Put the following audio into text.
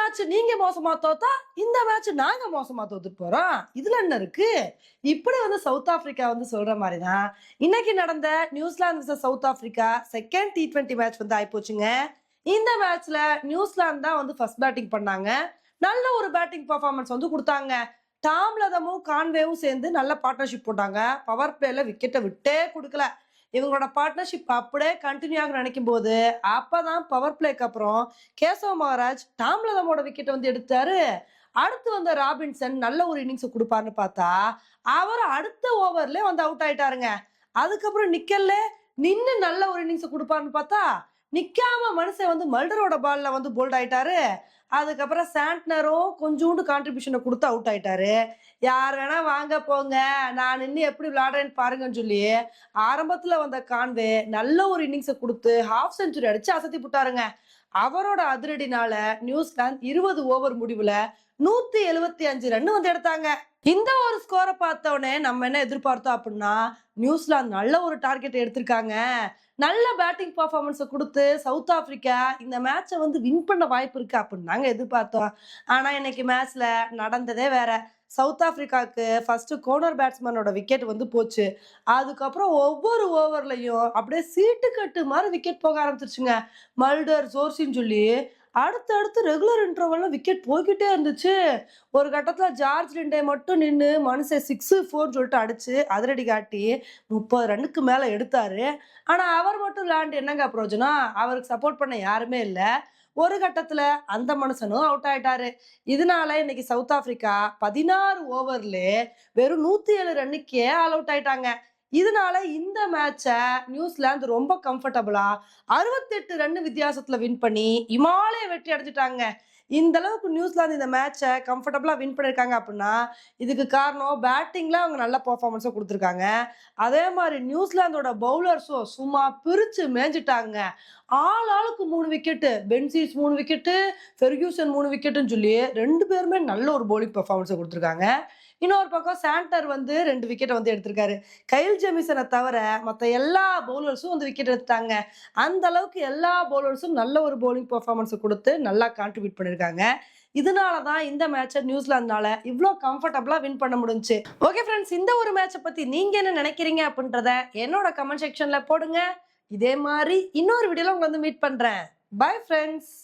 Match நீங்க மோசமா தோத்தா இந்த மேட்ச் நாங்க மோசமா தோத்துட்டு போறோம். இதுல என்ன இருக்கு? இப்படி சவுத் ஆப்பிரிக்கா சொல்ற மாதிரி தான் இன்னைக்கு நடந்த New Zealand vs South Africa second T20 match ஆயிப்போச்சுங்க. இந்த மேட்ச்ல நியூசிலாந்து தான் ஃபர்ஸ்ட் பேட்டிங் பண்ணாங்க. நல்ல ஒரு பேட்டிங் பெர்ஃபார்மன்ஸ் கொடுத்தாங்க. டாம் லதமும் கான்வேவும் சேர்ந்து நல்ல பார்ட்னர்ஷிப் போட்டாங்க. பவர் பிளேல விக்கெட்டை விட்டே கொடுக்கல. இவங்களோட பார்ட்னர்ஷிப் அப்படியே கண்டினியூ ஆக நினைக்கும் போது அப்பதான் பவர் பிளேக்கு அப்புறம் கேசவ மகாராஜ் டாம்லதமோட விக்கெட் எடுத்தாரு. அடுத்து வந்த ராபின்சன் நல்ல ஒரு இன்னிங்ஸ் கொடுப்பாருன்னு பார்த்தா அவர் அடுத்த ஓவர்ல அவுட் ஆயிட்டாருங்க. அதுக்கப்புறம் நிக்கல்ல நின்னு நல்ல ஒரு இன்னிங்ஸ் கொடுப்பாருன்னு பார்த்தா நிக்காம மனுஷன் மல்டரோட பால்ல போல்ட் ஆயிட்டாரு. அதுக்கப்புறம் சாண்ட்னரும் கொஞ்சோண்டு கான்ட்ரிபியூஷனை கொடுத்து அவுட் ஆயிட்டாரு. யார் வேணா வாங்க போங்க, நான் இன்னும் எப்படி விளையாடுறேன்னு பாருங்கன்னு சொல்லி ஆரம்பத்துல வந்த கான்வே நல்ல ஒரு இன்னிங்ஸை கொடுத்து ஹாஃப் செஞ்சுரி அடிச்சு அசத்தி போட்டாருங்க. அவரோட அதிரடினால நியூசிலாந்து 20 ஓவர் முடிவுல 175 ரன் எடுத்தாங்க. இந்த ஒரு ஸ்கோரை பார்த்தோன்னே நம்ம என்ன எதிர்பார்த்தோம் அப்படின்னா, நியூசிலாந்து நல்ல ஒரு டார்கெட் எடுத்திருக்காங்க. நல்ல பேட்டிங் பர்ஃபார்மன்ஸை கொடுத்து சவுத் ஆப்பிரிக்கா இந்த மேட்சை வின் பண்ண வாய்ப்பு இருக்கு அப்படின்னு நாங்க எதிர்பார்த்தோம். ஆனா இன்னைக்கு மேட்ச்ல நடந்ததே வேற. சவுத் ஆப்பிரிக்காவுக்கு ஃபர்ஸ்ட் கோர்னர் பேட்ஸ்மேனோட விக்கெட் போச்சு. அதுக்கப்புறம் ஒவ்வொரு ஓவர்லையும் அப்படியே சீட்டு கட்டு மாதிரி விக்கெட் போக ஆரம்பிச்சிருச்சுங்க. மல்டர் ஜோர்சின்னு சொல்லி அடுத்தடுத்து ரெகுலர் இன்டர்வல்ல விக்கெட் போய்கிட்டே இருந்துச்சு. ஒரு கட்டத்துல ஜார்ஜ் லிண்டே மட்டும் நின்று மனுஷன் 6-4 சொல்லிட்டு அடிச்சு அதிரடி காட்டி 30 ரன்னுக்கு மேல எடுத்தாரு. ஆனா அவர் மட்டும் விளையாண்டு என்னங்க பிரயோஜனம்? அவருக்கு சப்போர்ட் பண்ண யாருமே இல்ல. ஒரு கட்டத்துல அந்த மனுஷனும் அவுட் ஆயிட்டாரு. இதனால இன்னைக்கு சவுத் ஆப்பிரிக்கா 16 ஓவர்ல வெறும் 107 ரன்னுக்கே ஆல் அவுட் ஆயிட்டாங்க. இதனால இந்த மேட்சை நியூசிலாந்து ரொம்ப கம்ஃபர்டபுளா 68 ரன் வித்தியாசத்துல வின் பண்ணி இமாலய வெற்றி அடைஞ்சிட்டாங்க. இந்த அளவுக்கு நியூசிலாந்து இந்த மேட்சை கம்ஃபர்டபுளா வின் பண்ணிருக்காங்க அப்படின்னா இதுக்கு காரணம் பேட்டிங்ல அவங்க நல்ல பெர்ஃபார்மன்ஸை கொடுத்துருக்காங்க. அதே மாதிரி நியூசிலாந்தோட பவுலர்ஸும் சும்மா பிரிச்சு மேய்ஞ்சிட்டாங்க. ஆளுக்கு 3 விக்கெட்டு, பென்சீஸ் 3 விக்கெட்டு, ஃபெர்கியூசன் 3 விக்கெட்டுன்னு சொல்லி 2 பேருமே நல்ல ஒரு பவுலிங் பெர்ஃபார்மன்ஸை கொடுத்துருக்காங்க. இன்னொரு பக்கம் சாண்டர் 2 விக்கெட்டை எடுத்திருக்காரு. கைல் ஜெமிசனை தவிர மற்ற எல்லா பவுலர்ஸும் விக்கெட் எடுத்தாங்க. அந்த அளவுக்கு எல்லா பவுலர்ஸும் நல்ல ஒரு பவுலிங் பெர்ஃபார்மன்ஸ் கொடுத்து நல்லா கான்ட்ரிபியூட் பண்ணிருக்காங்க. இதனாலதான் இந்த மேட்சை நியூசிலாந்துனால இவ்வளோ கம்ஃபர்டபுளா வின் பண்ண முடிஞ்சுச்சு. ஓகே ஃப்ரெண்ட்ஸ், இந்த ஒரு மேட்சை பத்தி நீங்க என்ன நினைக்கிறீங்க அப்படின்றத என்னோட கமெண்ட் செக்ஷன்ல போடுங்க. இதே மாதிரி இன்னொரு வீடியோல உங்களை மீட் பண்றேன். Bye friends.